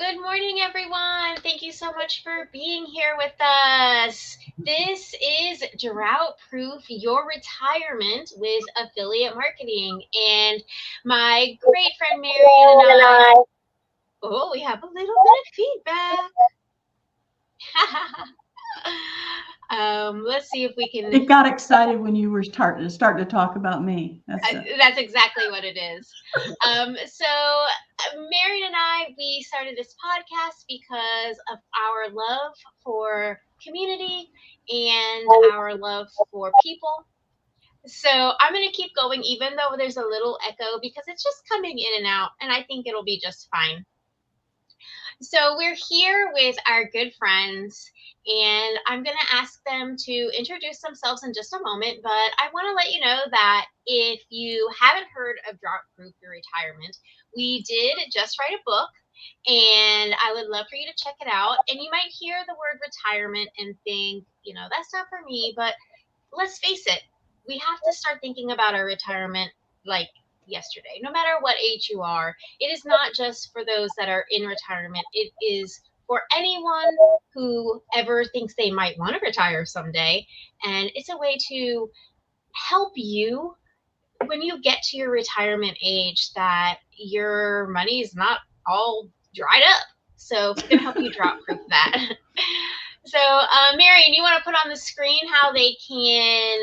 Good morning, everyone. Thank you so much for being here with us. This is Drought Proof Your Retirement with Affiliate Marketing. And my great friend Marian and I, we have a little bit of feedback. Let's see if we can. It got excited when you were starting to talk about me. That's exactly what it is. Marian and I, we started this podcast because of our love for community and our love for people. So I'm going to keep going, even though there's a little echo, because it's just coming in and out, and I think it'll be just fine. So we're here with our good friends, and I'm going to ask them to introduce themselves in just a moment, but I want to let you know that if you haven't heard of Drought Proof Your Retirement, we did just write a book, and I would love for you to check it out. And you might hear the word retirement and think, that's not for me, but let's face it, we have to start thinking about our retirement like yesterday. No matter what age you are, it is not just for those that are in retirement. It is for anyone who ever thinks they might want to retire someday. And it's a way to help you when you get to your retirement age that your money is not all dried up. So it's going to help you drought proof that. So, Marian, you want to put on the screen how they can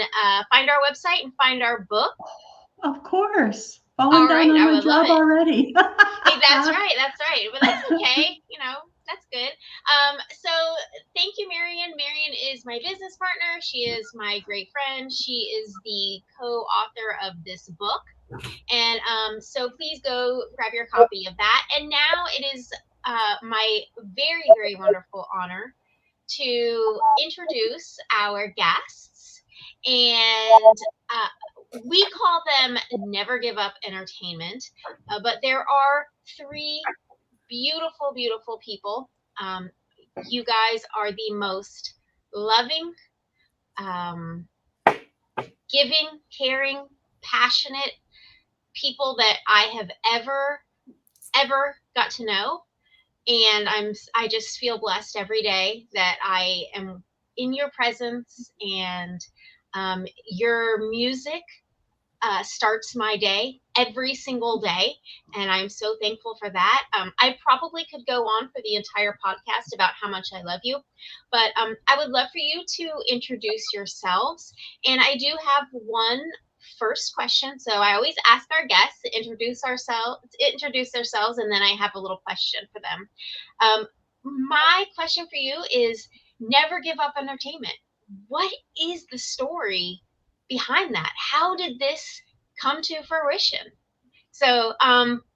find our website and find our book? Of course. Falling down on my job already. Hey, that's right. But that's okay. That's good. So thank you, Marian. Marian is my business partner. She is my great friend. She is the co-author of this book. And so please go grab your copy of that. And now it is my very, very wonderful honor to introduce our guests. And we call them Never Give Up Entertainment, but there are three beautiful, beautiful people. You guys are the most loving, giving, caring, passionate people that I have ever got to know. And I just feel blessed every day that I am in your presence, and your music starts my day every single day, and I'm so thankful for that. I probably could go on for the entire podcast about how much I love you, but I would love for you to introduce yourselves, and I do have one first question. So I always ask our guests to introduce themselves, and then I have a little question for them. My question for you is Never Give Up Entertainment. What is the story behind that? How did this come to fruition? So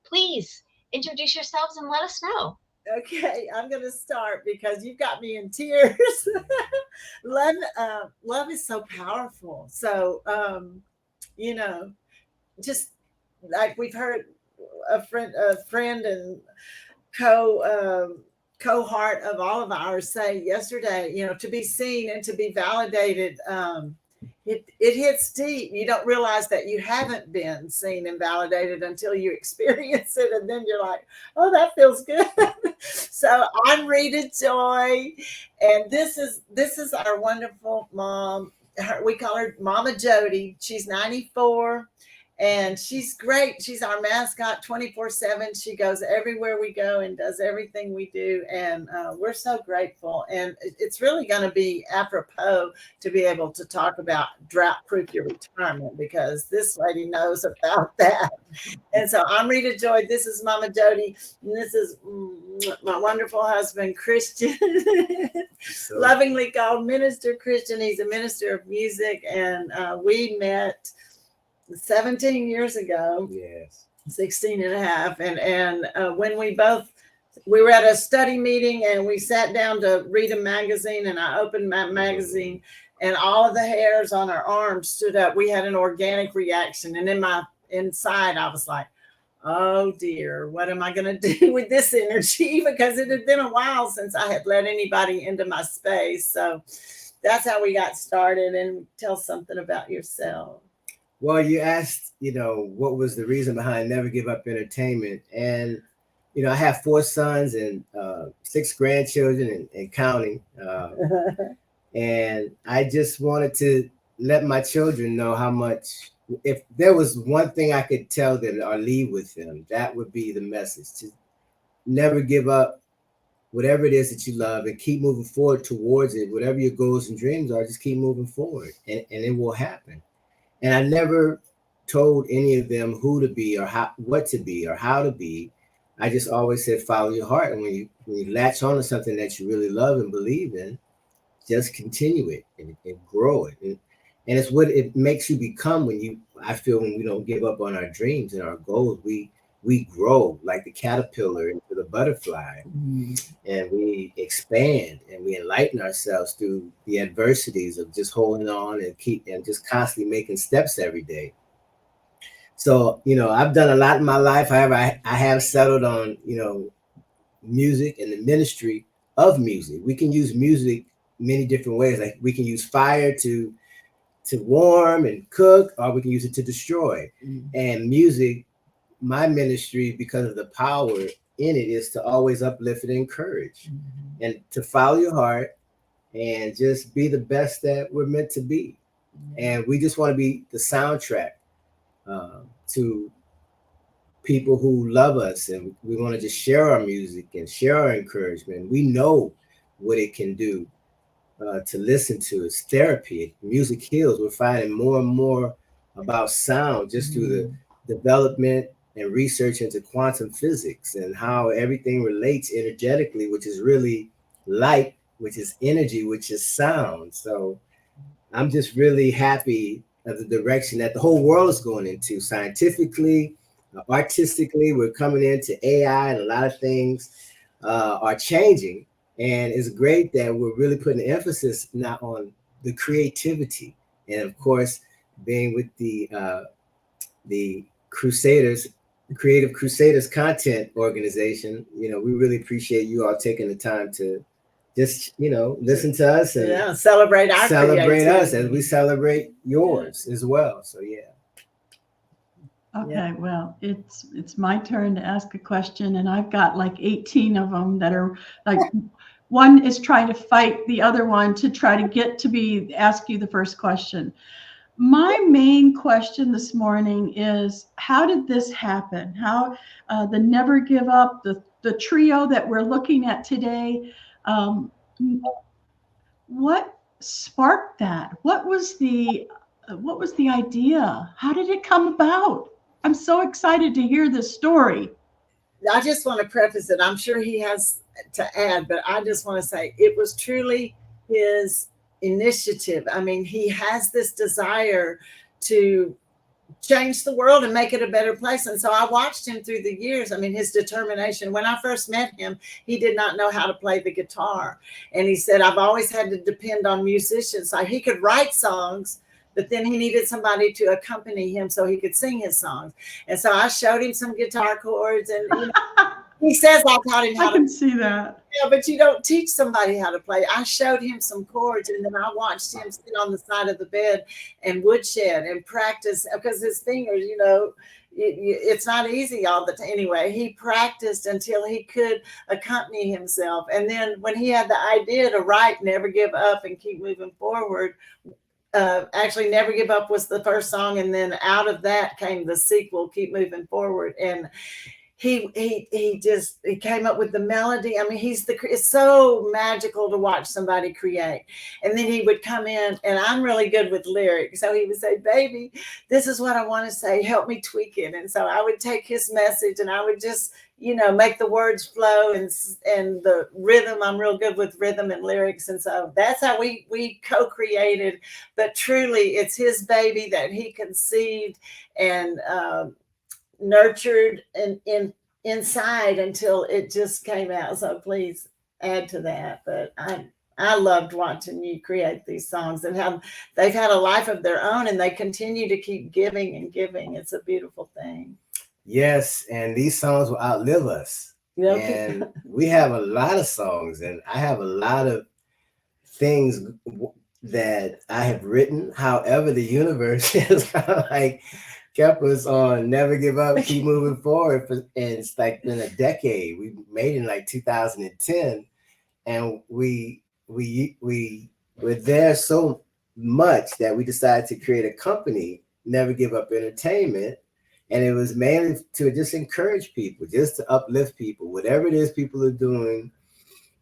please introduce yourselves and let us know. Okay, I'm going to start because you've got me in tears. Love is so powerful. So, just like we've heard a friend and cohort of all of ours say yesterday, to be seen and to be validated, it hits deep. You don't realize that you haven't been seen and validated until you experience it, and then you're like, oh, that feels good. So I'm Rita Joye, and this is our wonderful mom. We call her Mama Jody. She's 94. And she's great. She's our mascot 24/7. She goes everywhere we go and does everything we do. And we're so grateful. And it's really going to be apropos to be able to talk about Drought Proof Your Retirement, because this lady knows about that. And so I'm Rita Joye. This is Mama Jody. And this is my wonderful husband, Kristian, lovingly called Minister Kristian. He's a minister of music. And we met 17 years ago. Yes. 16 and a half. And when we were at a study meeting, and we sat down to read a magazine, and I opened my magazine, and all of the hairs on our arms stood up. We had an organic reaction. And in my inside, I was like, oh dear, what am I going to do with this energy? Because it had been a while since I had let anybody into my space. So that's how we got started. And tell something about yourself. Well, you asked, what was the reason behind Never Give Up Entertainment? And I have 4 sons and 6 grandchildren and counting. And I just wanted to let my children know how much, if there was one thing I could tell them or leave with them, that would be the message: to never give up whatever it is that you love and keep moving forward towards it. Whatever your goals and dreams are, just keep moving forward and it will happen. And I never told any of them who to be or what to be or how to be. I just always said, follow your heart. And when you latch on to something that you really love and believe in, just continue it and grow it. And it's what it makes you become I feel when we don't give up on our dreams and our goals, we grow like the caterpillar into the butterfly, and we expand and we enlighten ourselves through the adversities of just holding on and just constantly making steps every day. So, I've done a lot in my life. However, I have settled on, music and the ministry of music. We can use music many different ways. Like we can use fire to warm and cook, or we can use it to destroy. And music, my ministry, because of the power in it, is to always uplift and encourage, and to follow your heart and just be the best that we're meant to be. And we just want to be the soundtrack to people who love us, and we want to just share our music and share our encouragement. We know what it can do to listen to. It's therapy. Music heals. We're finding more and more about sound just through the development and research into quantum physics and how everything relates energetically, which is really light, which is energy, which is sound. So I'm just really happy of the direction that the whole world is going into scientifically, artistically. We're coming into AI, and a lot of things are changing. And it's great that we're really putting emphasis now on the creativity. And of course, being with the Crusaders, Creative Crusaders content organization, we really appreciate you all taking the time to just, listen to us and celebrate us as we celebrate yours as well. So, yeah. Okay, well, it's my turn to ask a question, and I've got like 18 of them that are like, one is trying to fight the other one to try to get to ask you the first question. My main question this morning is, how did this happen? How the Never Give Up, the trio that we're looking at today, what sparked that? What was the idea? How did it come about? I'm so excited to hear this story. I just want to preface it. I'm sure he has to add, but I just want to say it was truly his initiative. I mean, he has this desire to change the world and make it a better place. And so I watched him through the years. I mean, his determination. When I first met him, he did not know how to play the guitar. And he said, I've always had to depend on musicians. Like, he could write songs, but then he needed somebody to accompany him so he could sing his songs. And so I showed him some guitar chords, and he says I taught him how to see that. Yeah, but you don't teach somebody how to play. I showed him some chords, and then I watched him sit on the side of the bed and woodshed and practice, because his fingers, it's not easy all the time. Anyway, he practiced until he could accompany himself. And then when he had the idea to write Never Give Up and Keep Moving Forward, actually Never Give Up was the first song, and then out of that came the sequel, Keep Moving Forward. And he came up with the melody. I mean, it's so magical to watch somebody create. And then he would come in, and I'm really good with lyrics, so he would say, baby, this is what I want to say, help me tweak it. And so I would take his message, and I would just make the words flow, and the rhythm. I'm real good with rhythm and lyrics. And so that's how we co-created. But truly, it's his baby that he conceived and nurtured and inside until it just came out. So please add to that. But I loved watching you create these songs and how they've had a life of their own, and they continue to keep giving and giving. It's a beautiful thing. Yes, and these songs will outlive us. Okay. And we have a lot of songs, and I have a lot of things that I have written. However, the universe is kind of like kept us on never give up, keep moving forward. And it's like been a decade. We made it in like 2010, and we were there so much that we decided to create a company, Never Give Up Entertainment. And it was mainly to just encourage people, just to uplift people, whatever it is people are doing,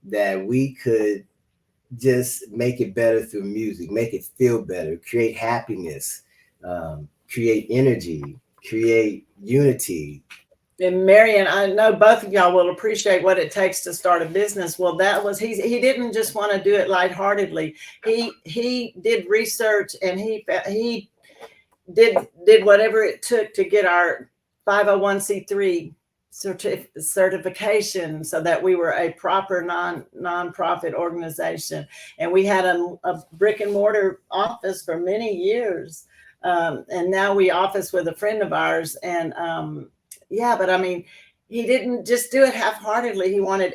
that we could just make it better through music, make it feel better, create happiness, create energy, create unity. And Marian, I know both of y'all will appreciate what it takes to start a business. Well, that was he didn't just want to do it lightheartedly. He did research, and he did whatever it took to get our 501c3 certification, so that we were a proper non-profit organization. And we had a brick and mortar office for many years, and now we office with a friend of ours. And but I mean, he didn't just do it half-heartedly. He wanted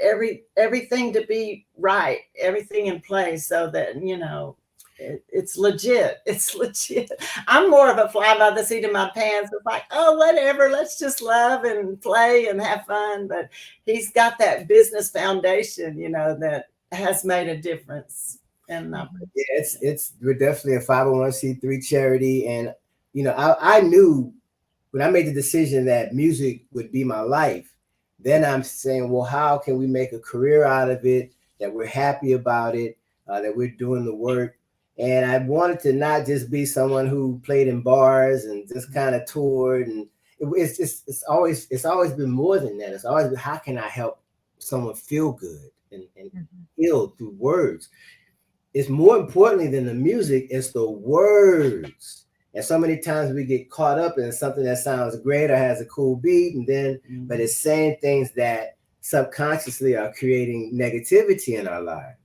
everything to be right, everything in place, so that, you know, it's legit. It's legit. I'm more of a fly by the seat of my pants. It's like, oh, whatever, let's just love and play and have fun. But he's got that business foundation, you know, that has made a difference. And we're definitely a 501c3 charity. And, you know, I knew when I made the decision that music would be my life, then I'm saying, well, how can we make a career out of it, that we're happy about it, that we're doing the work. And I wanted to not just be someone who played in bars and just kind of toured. And it's always been more than that. It's always been, how can I help someone feel good and feel through words? It's more importantly than the music, it's the words. And so many times we get caught up in something that sounds great or has a cool beat, and then, but it's saying things that subconsciously are creating negativity in our lives.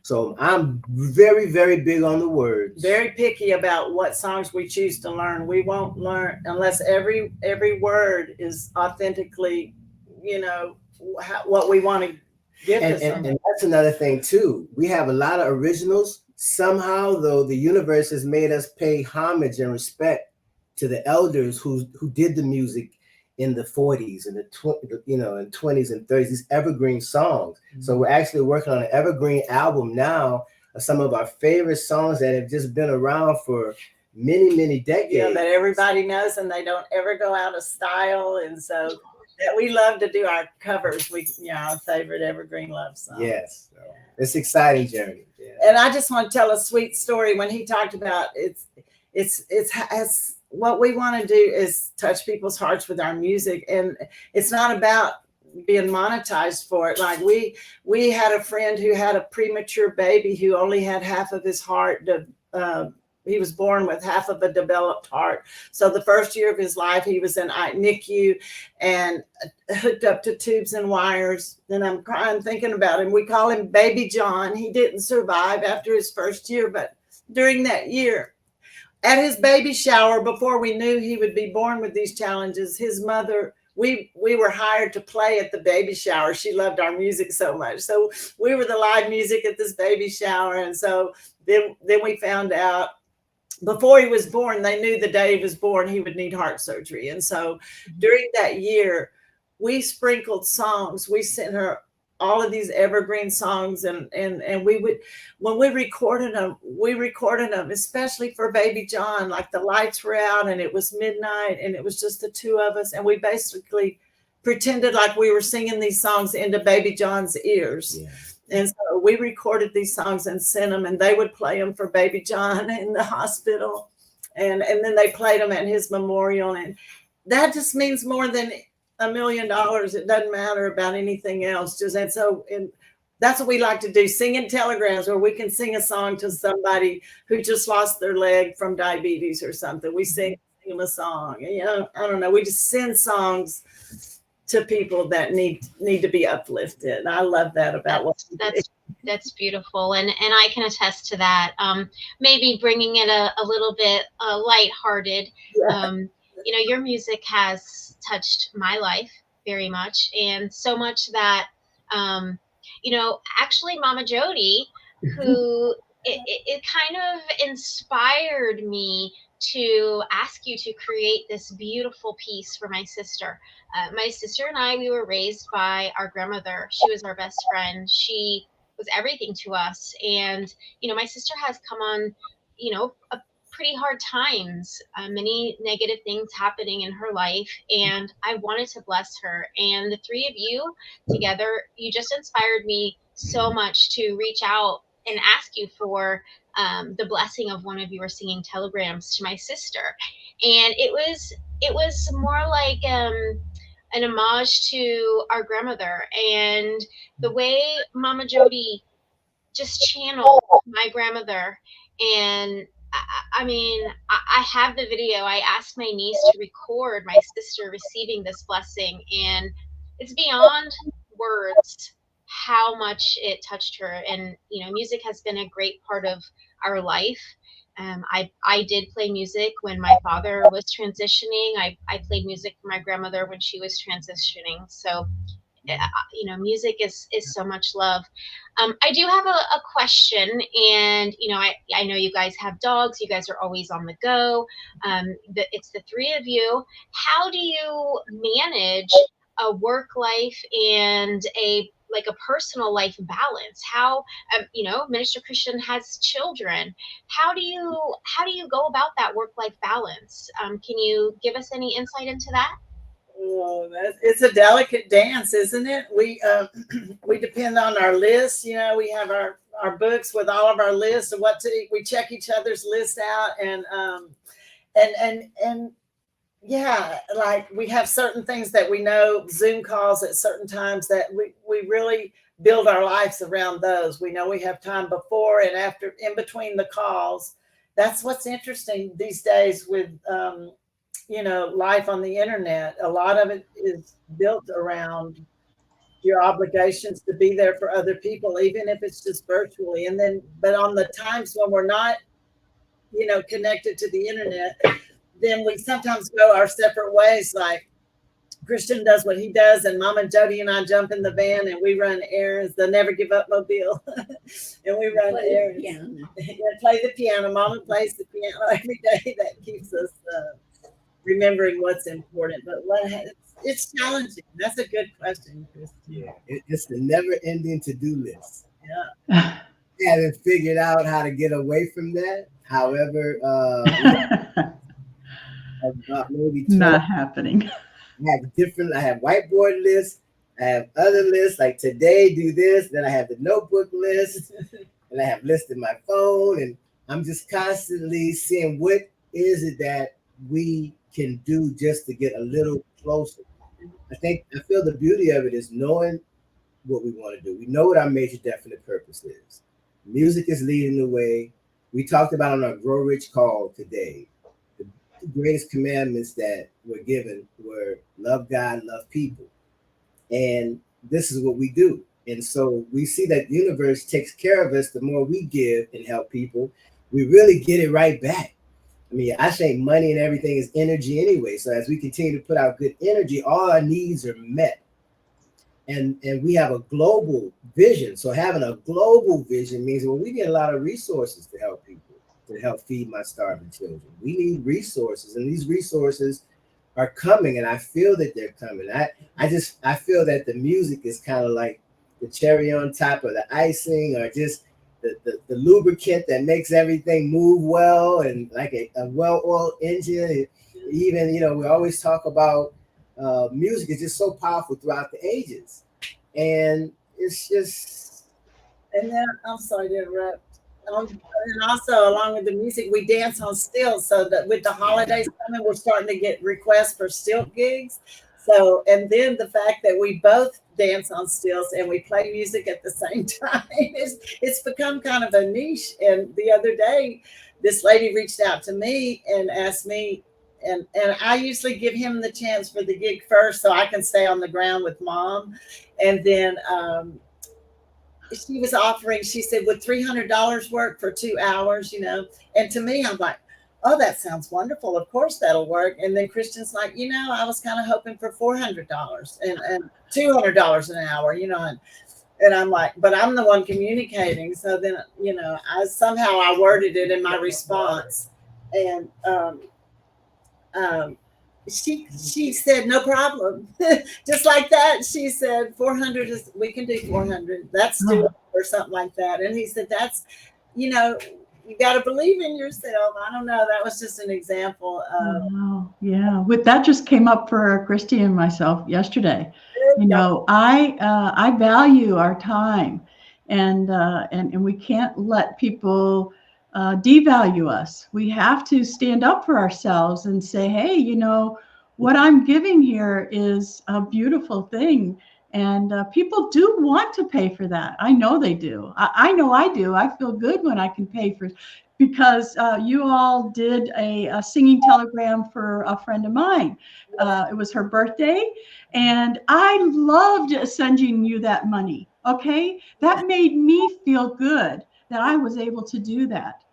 So I'm very, very big on the words. Very picky about what songs we choose to learn. We won't learn unless every word is authentically, you know, what we want to give to someone. And that's another thing too. We have a lot of originals. Somehow, though, the universe has made us pay homage and respect to the elders who did the music in the 40s and the 20s and 30s, these evergreen songs. So we're actually working on an evergreen album now of some of our favorite songs that have just been around for many, many decades. Yeah, that everybody knows, and they don't ever go out of style. And so that we love to do our covers. Our favorite evergreen love song. Yes, it's an exciting journey. Yeah. And I just want to tell a sweet story. When he talked about it's what we want to do is touch people's hearts with our music, and it's not about being monetized for it. Like we had a friend who had a premature baby who only had half of his heart. He was born with half of a developed heart. So the first year of his life, he was in NICU and hooked up to tubes and wires. And I'm crying thinking about him. We call him Baby John. He didn't survive after his first year, but during that year, at his baby shower, before we knew he would be born with these challenges, his mother, we were hired to play at the baby shower. She loved our music so much. So we were the live music at this baby shower. And so then we found out before he was born, they knew the day he was born, he would need heart surgery. And so during that year, we sprinkled songs. We sent her all of these evergreen songs, and we would, when we recorded them, especially for Baby John, like the lights were out and it was midnight and it was just the two of us. And we basically pretended like we were singing these songs into Baby John's ears. Yeah. And so we recorded these songs and sent them, and they would play them for Baby John in the hospital. And then they played them at his memorial. And that just means more than $1 million. It doesn't matter about anything else. And that's what we like to do, singing telegrams, where we can sing a song to somebody who just lost their leg from diabetes or something. We sing them a song. You know, I don't know. We just send songs to people that need to be uplifted. And I love that about that's beautiful. And I can attest to that. Maybe bringing it a little bit lighthearted. Yeah. Your music has touched my life very much, and so much that, actually Mama Jody, who it kind of inspired me to ask you to create this beautiful piece for my sister. My sister and I, we were raised by our grandmother. She was our best friend. She was everything to us. And, my sister has come on, a pretty hard times, many negative things happening in her life. And I wanted to bless her. And the three of you together, you just inspired me so much to reach out and ask you for the blessing of one of your singing telegrams to my sister. And it was more like an homage to our grandmother, and the way Mama Jody just channeled my grandmother. And I have the video. I asked my niece to record my sister receiving this blessing, and it's beyond words how much it touched her. And music has been a great part of our life. I did play music when my father was transitioning. I played music for my grandmother when she was transitioning. So music is so much love. I do have a question, and I know you guys have dogs. You guys are always on the go. It's the three of you. How do you manage a work life and a personal life balance? How Minister Kristian has children. How do you go about that work life balance? Can you give us any insight into that? Oh, it's a delicate dance, isn't it? We we depend on our lists. We have our books with all of our lists of what to eat. We check each other's lists out, and yeah, like we have certain things that we know, Zoom calls at certain times that we really build our lives around those. We know we have time before and after, in between the calls. That's what's interesting these days with life on the internet. A lot of it is built around your obligations to be there for other people, even if it's just virtually. And then, but on the times when we're not, connected to the internet, then we sometimes go our separate ways. Like Kristian does what he does, and Mama Jody and I jump in the van and we run errands, the Never Give Up Mobile. And we run errands. Play the piano. Mama plays the piano every day. That keeps us remembering what's important. But it's challenging. That's a good question, Kristi. Yeah, it's the never-ending to-do list. Yeah. I haven't figured out how to get away from that. However, about maybe 20, not happening. I have whiteboard lists. I have other lists, like today do this. Then I have the notebook list, and I have lists in my phone. And I'm just constantly seeing what is it that we can do just to get a little closer. I feel the beauty of it is knowing what we want to do. We know what our major definite purpose is. Music is leading the way. We talked about on our Grow Rich call today, the greatest commandments that were given were love God, love people. And this is what we do. And so we see that the universe takes care of us. The more we give and help people, we really get it right back. I mean, I think money and everything is energy anyway. So as we continue to put out good energy, all our needs are met. And we have a global vision. So having a global vision means, well, we get a lot of resources to help people, to help feed my starving children. We need resources, and these resources are coming, and I feel that they're coming. I feel that the music is kind of like the cherry on top of the icing, or just the lubricant that makes everything move well, and like a well-oiled engine. Even, we always talk about music is just so powerful throughout the ages, and it's just. And then I'm sorry to interrupt. And also, along with the music, we dance on stilts. So that with the holidays coming, we're starting to get requests for stilt gigs. So, and then the fact that we both dance on stilts and we play music at the same time, it's become kind of a niche. And the other day, this lady reached out to me and asked me, and I usually give him the chance for the gig first so I can stay on the ground with Mom. And then she was offering, she said, would $300 work for 2 hours, And to me, I'm like, oh, that sounds wonderful. Of course that'll work. And then Kristian's like, I was kind of hoping for $400 and $200 an hour, and I'm like, but I'm the one communicating. So then, I worded it in my response. And she said, no problem. Just like that. She said, 400 is, we can do 400. That's doable, or something like that. And he said, that's, you got to believe in yourself. I don't know. That was just an example of. Wow. Yeah. That just came up for Kristi and myself yesterday. I value our time, and we can't let people devalue us. We have to stand up for ourselves and say, hey, what I'm giving here is a beautiful thing. And people do want to pay for that. I know they do. I know I do. I feel good when I can pay for, because you all did a singing telegram for a friend of mine. It was her birthday, and I loved sending you that money. Okay, that made me feel good that I was able to do that,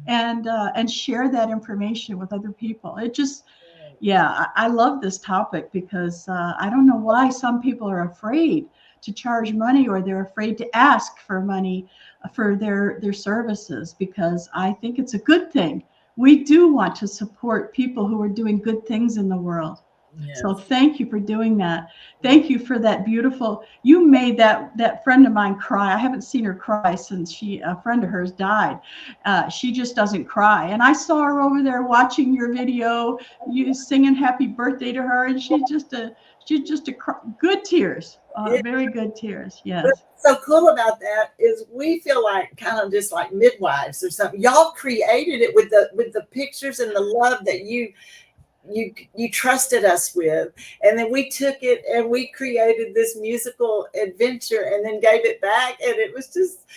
and share that information with other people. It just, yeah, I love this topic, because I don't know why some people are afraid to charge money, or they're afraid to ask for money for their services, because I think it's a good thing. We do want to support people who are doing good things in the world. Yes. So thank you for doing that. Thank you for that beautiful, you made that friend of mine cry. I haven't seen her cry since a friend of hers died. She just doesn't cry. And I saw her over there watching your video, you singing happy birthday to her. And she's just a good tears, very good tears. Yes. What's so cool about that is we feel like kind of just like midwives or something. Y'all created it with the pictures and the love that you trusted us with, and then we took it and we created this musical adventure and then gave it back, and it was just,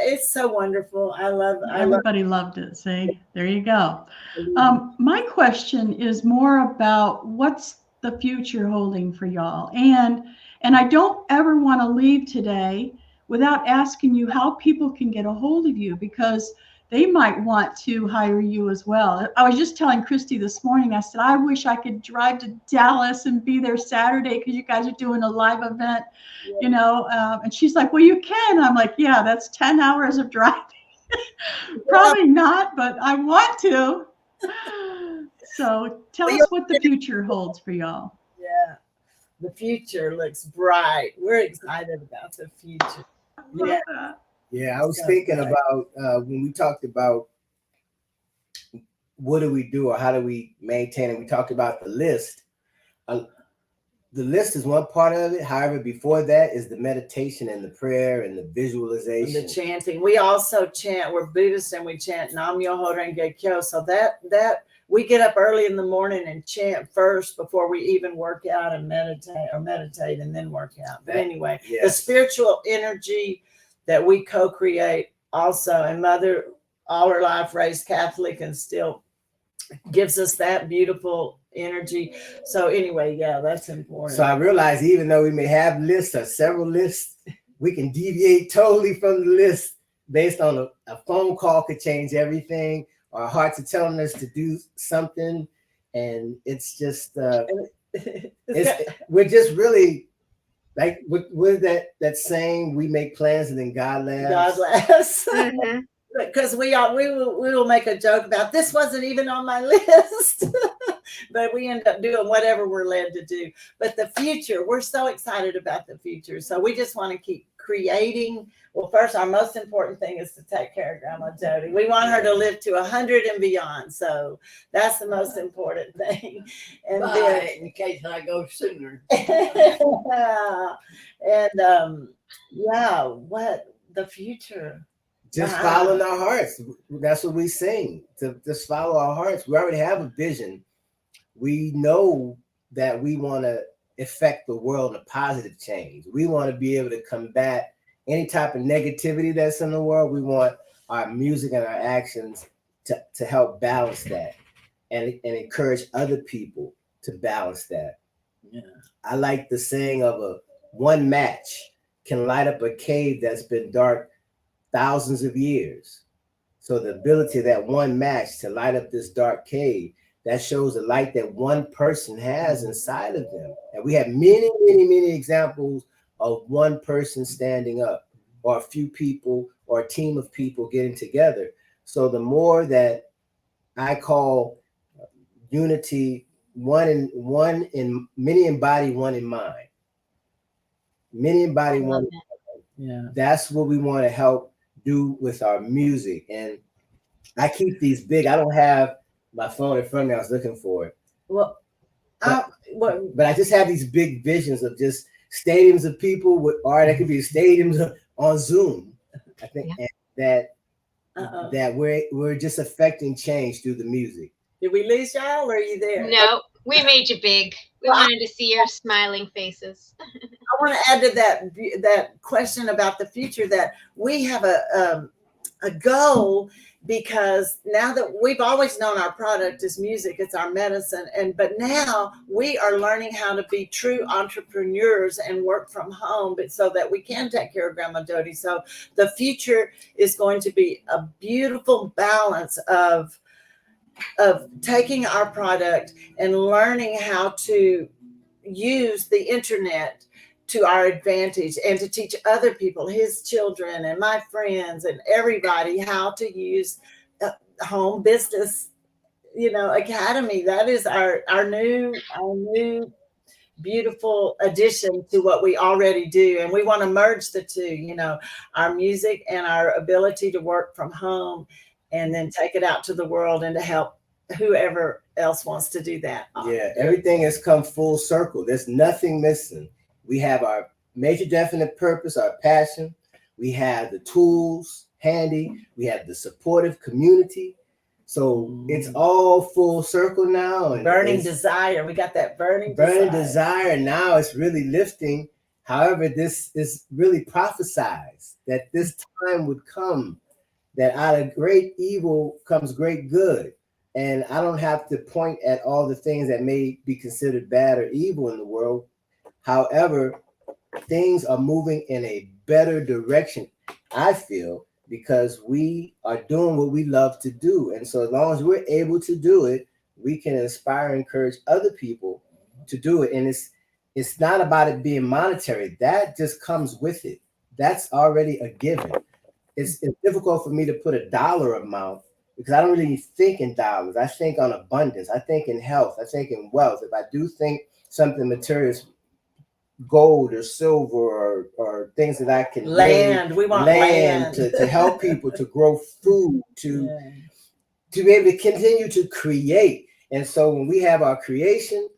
it's so wonderful. Everybody loved it. See, there you go. My question is more about what's the future holding for y'all, and I don't ever want to leave today without asking you how people can get a hold of you, because they might want to hire you as well. I was just telling Kristi this morning, I said, I wish I could drive to Dallas and be there Saturday, because you guys are doing a live event, and she's like, well, you can. I'm like, yeah, that's 10 hours of driving. Probably not, but I want to. So tell us what the future holds for y'all. Yeah, the future looks bright. We're excited about the future. Yeah. Yeah, I was thinking about when we talked about what do we do or how do we maintain it. We talked about the list. The list is one part of it. However, before that is the meditation and the prayer and the visualization. And the chanting. We also chant. We're Buddhists and we chant Nam Myoho Renge Kyo. So that we get up early in the morning and chant first before we even work out and meditate and then work out. But anyway, yes. The spiritual energy that we co-create also, and Mother all her life raised Catholic and still gives us that beautiful energy. So anyway, yeah, that's important. So I realize even though we may have lists or several lists, we can deviate totally from the list based on a phone call could change everything. Our hearts are telling us to do something, and it's just we're just really like with that saying, we make plans and then God laughs. God laughs. Mm-hmm. Because we will make a joke about this wasn't even on my list, but we end up doing whatever we're led to do. But the future, we're so excited about the future. So we just want to keep creating. Well, first, our most important thing is to take care of Grandma Jody. We want her to live to 100 and beyond. So that's the most important thing. And then, in case I go sooner. And what the future. Just following our hearts. That's what we sing. To just follow our hearts. We already have a vision. We know that we want to affect the world in a positive change. We want to be able to combat any type of negativity that's in the world. We want our music and our actions to help balance that and encourage other people to balance that. Yeah. I like the saying of one match can light up a cave that's been dark thousands of years. So the ability of that one match to light up this dark cave, that shows the light that one person has inside of them. And we have many, many, many examples of one person standing up, or a few people, or a team of people getting together. So the more that I call unity one in many in body, one in mind. Many in body, one. Yeah. That's what we want to help do with our music. And I keep these big. I don't have my phone in front of me. I was looking for it. Well, but I just have these big visions of just stadiums of people with art. That could be stadiums on Zoom. I think that we're just affecting change through the music. Did we lose y'all, or are you there? No, we made you big. We wanted to see your smiling faces. I want to add to that question about the future, that we have a goal, because now that we've always known our product is music, it's our medicine, but now we are learning how to be true entrepreneurs and work from home, but so that we can take care of Grandma Jody. So the future is going to be a beautiful balance of taking our product and learning how to use the internet to our advantage, and to teach other people, his children and my friends and everybody, how to use home business, academy. That is our new beautiful addition to what we already do. And we want to merge the two, our music and our ability to work from home, and then take it out to the world and to help whoever else wants to do that. Yeah, everything has come full circle. There's nothing missing. We have our major definite purpose, our passion. We have the tools handy. We have the supportive community. So it's all full circle now. And burning desire. We got that burning desire. And now it's really lifting. However, this is really prophesized that this time would come, that out of great evil comes great good. And I don't have to point at all the things that may be considered bad or evil in the world. However, things are moving in a better direction, I feel, because we are doing what we love to do. And so as long as we're able to do it, we can inspire and encourage other people to do it. And it's not about it being monetary. That just comes with it. That's already a given. It's difficult for me to put a dollar amount, because I don't really think in dollars. I think on abundance. I think in health. I think in wealth. If I do think something material is gold or silver or things that I can we want land to help people to grow food, to be able to continue to create. And so when we have our creation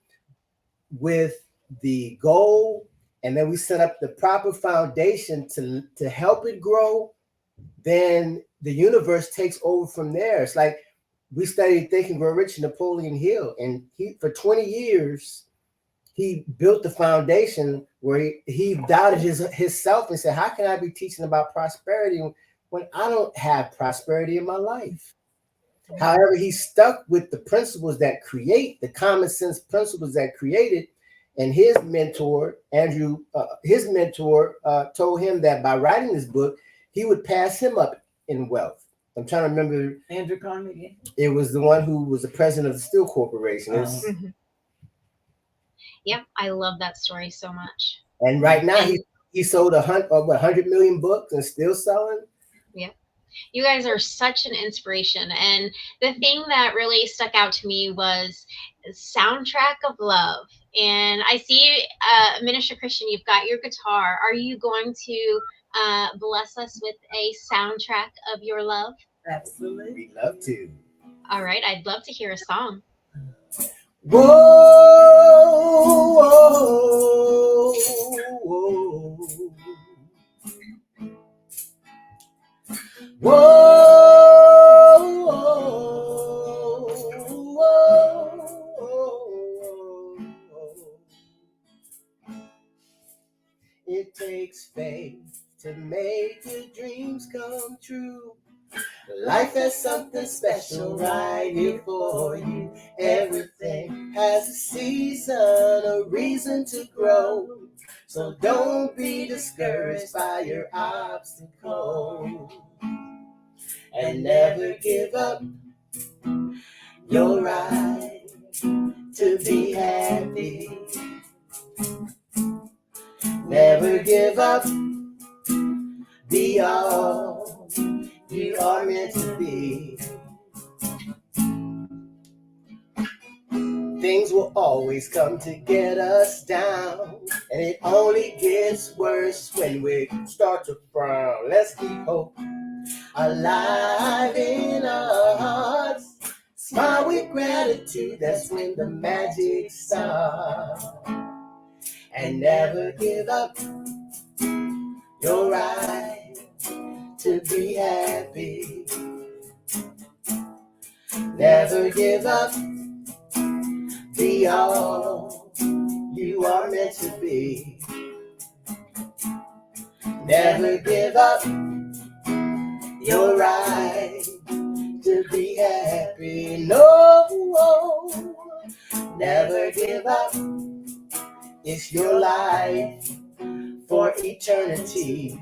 with the goal, and then we set up the proper foundation to help it grow, then the universe takes over from there. It's like we studied Think and Grow Rich, Napoleon Hill, and for 20 years he built the foundation where he doubted himself and said, how can I be teaching about prosperity when I don't have prosperity in my life? However, he stuck with the principles that create, the common sense principles that created. And his mentor, Andrew, told him that by writing this book, he would pass him up in wealth. I'm trying to remember. Andrew Carnegie. It was the one who was the president of the Steel Corporation. Yep, I love that story so much. And right now he sold 100 million books and still selling. Yeah. You guys are such an inspiration. And the thing that really stuck out to me was Soundtrack of Love. And I see, Minister Kristian, you've got your guitar. Are you going to bless us with a soundtrack of your love? Absolutely. We'd love to. All right. I'd love to hear a song. Whoa, whoa, whoa. Whoa, whoa, whoa. It takes faith to make your dreams come true. Life has something special right here for you. Everything has a season, a reason to grow. So don't be discouraged by your obstacles. And never give up your right to be happy. Never give up, be all you are meant to be. things will always come to get us down. And it only gets worse when we start to frown. Let's keep hope alive in our hearts. Smile with gratitude, that's when the magic starts. And never give up your right to be happy. Never give up, be all you are meant to be. Never give up your right to be happy. No, never give up. It's your life for eternity.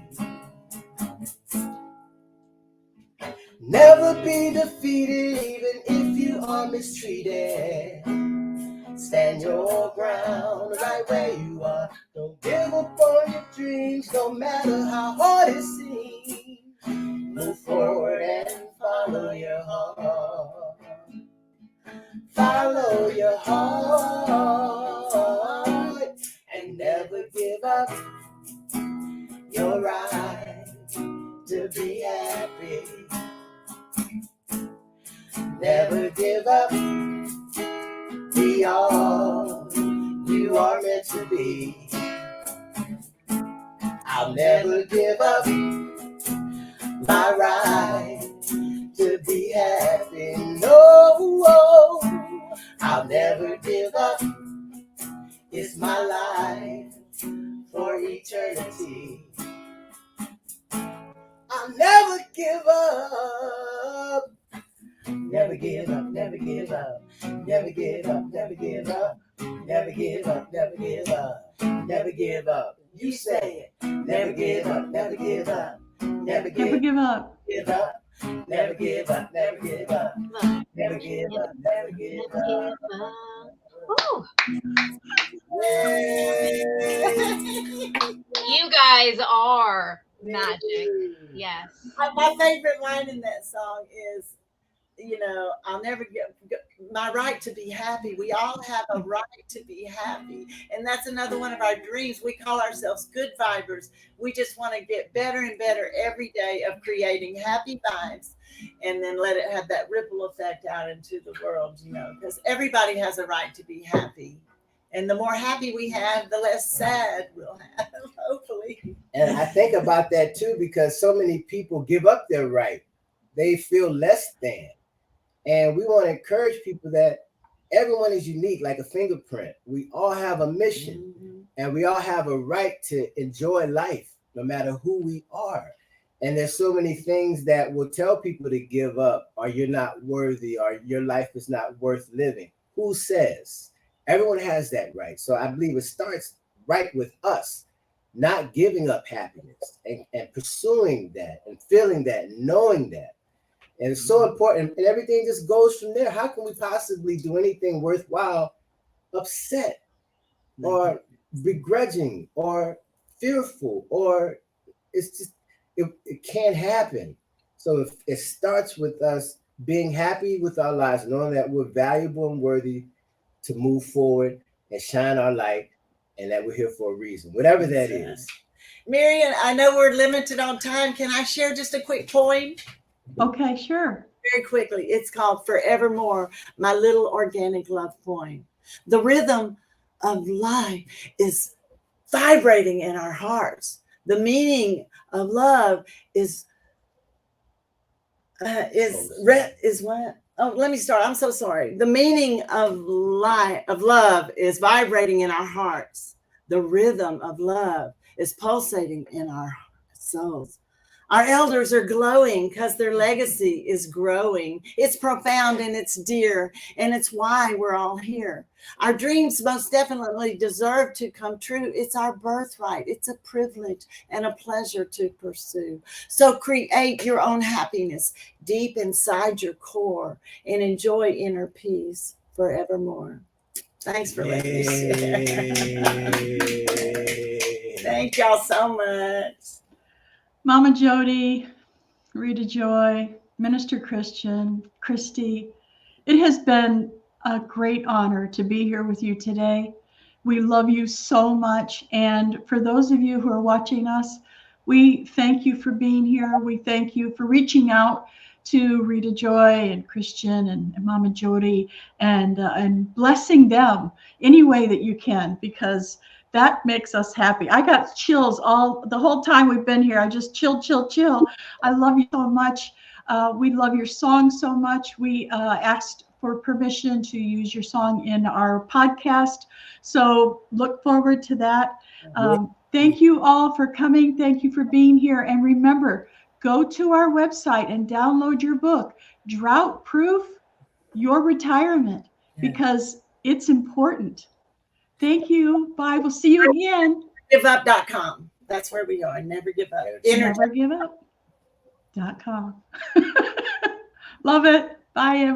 Never be defeated even if you are mistreated. Stand your ground right where you are. Don't give up on your dreams, no matter how hard it seems. Move forward and follow your heart. Follow your heart and never give up your right to be happy. Never give up, be all you are meant to be. I'll never give up my right to be happy. No, I'll never give up. It's my life for eternity. I'll never give up. Never give up, never give up, never give up, never give up, never give up, never give up, never give up. You say it. Never give up, never give up, never give up, give up, never give up, never give up, never give up, never give up. You guys are magic. Yes. My favorite line in that song is, I'll never get my right to be happy. We all have a right to be happy. And that's another one of our dreams. We call ourselves good vibers. We just want to get better and better every day of creating happy vibes and then let it have that ripple effect out into the world, because everybody has a right to be happy. And the more happy we have, the less sad we'll have, hopefully. And I think about that too, because so many people give up their right. They feel less than. And we want to encourage people that everyone is unique, like a fingerprint. We all have a mission, and we all have a right to enjoy life, no matter who we are. And there's so many things that will tell people to give up, or you're not worthy, or your life is not worth living. Who says? Everyone has that right. So I believe it starts right with us, not giving up happiness and pursuing that and feeling that, and knowing that. And it's so important, and everything just goes from there. How can we possibly do anything worthwhile upset or begrudging or fearful, or it's just, it can't happen. So if it starts with us being happy with our lives, knowing that we're valuable and worthy to move forward and shine our light, and that we're here for a reason, whatever that is. Marian, I know we're limited on time. Can I share just a quick poem? Okay, sure. Very quickly. It's called Forevermore, my little organic love poem. The rhythm of life is vibrating in our hearts. The meaning of love is what? Oh, let me start. I'm so sorry. The meaning of love is vibrating in our hearts. The rhythm of love is pulsating in our souls. Our elders are glowing because their legacy is growing. It's profound and it's dear, and it's why we're all here. Our dreams most definitely deserve to come true. It's our birthright. It's a privilege and a pleasure to pursue. So create your own happiness deep inside your core and enjoy inner peace forevermore. Thanks for letting me share. Thank y'all so much. Mama Jody, Rita Joye, Minister Kristian, Kristi, it has been a great honor to be here with you today. We love you so much. And for those of you who are watching us, we thank you for being here. We thank you for reaching out to Rita Joye and Kristian and Mama Jody and blessing them any way that you can, because that makes us happy. I got chills the whole time we've been here. I just chill. I love you so much. We love your song so much. We asked for permission to use your song in our podcast. So look forward to that. Thank you all for coming. Thank you for being here. And remember, go to our website and download your book, Drought Proof Your Retirement, because it's important. Thank you. Bye. We'll see you again. Giveup.com. That's where we are. Never give up. Nevergiveup.com. Love it. Bye, everybody.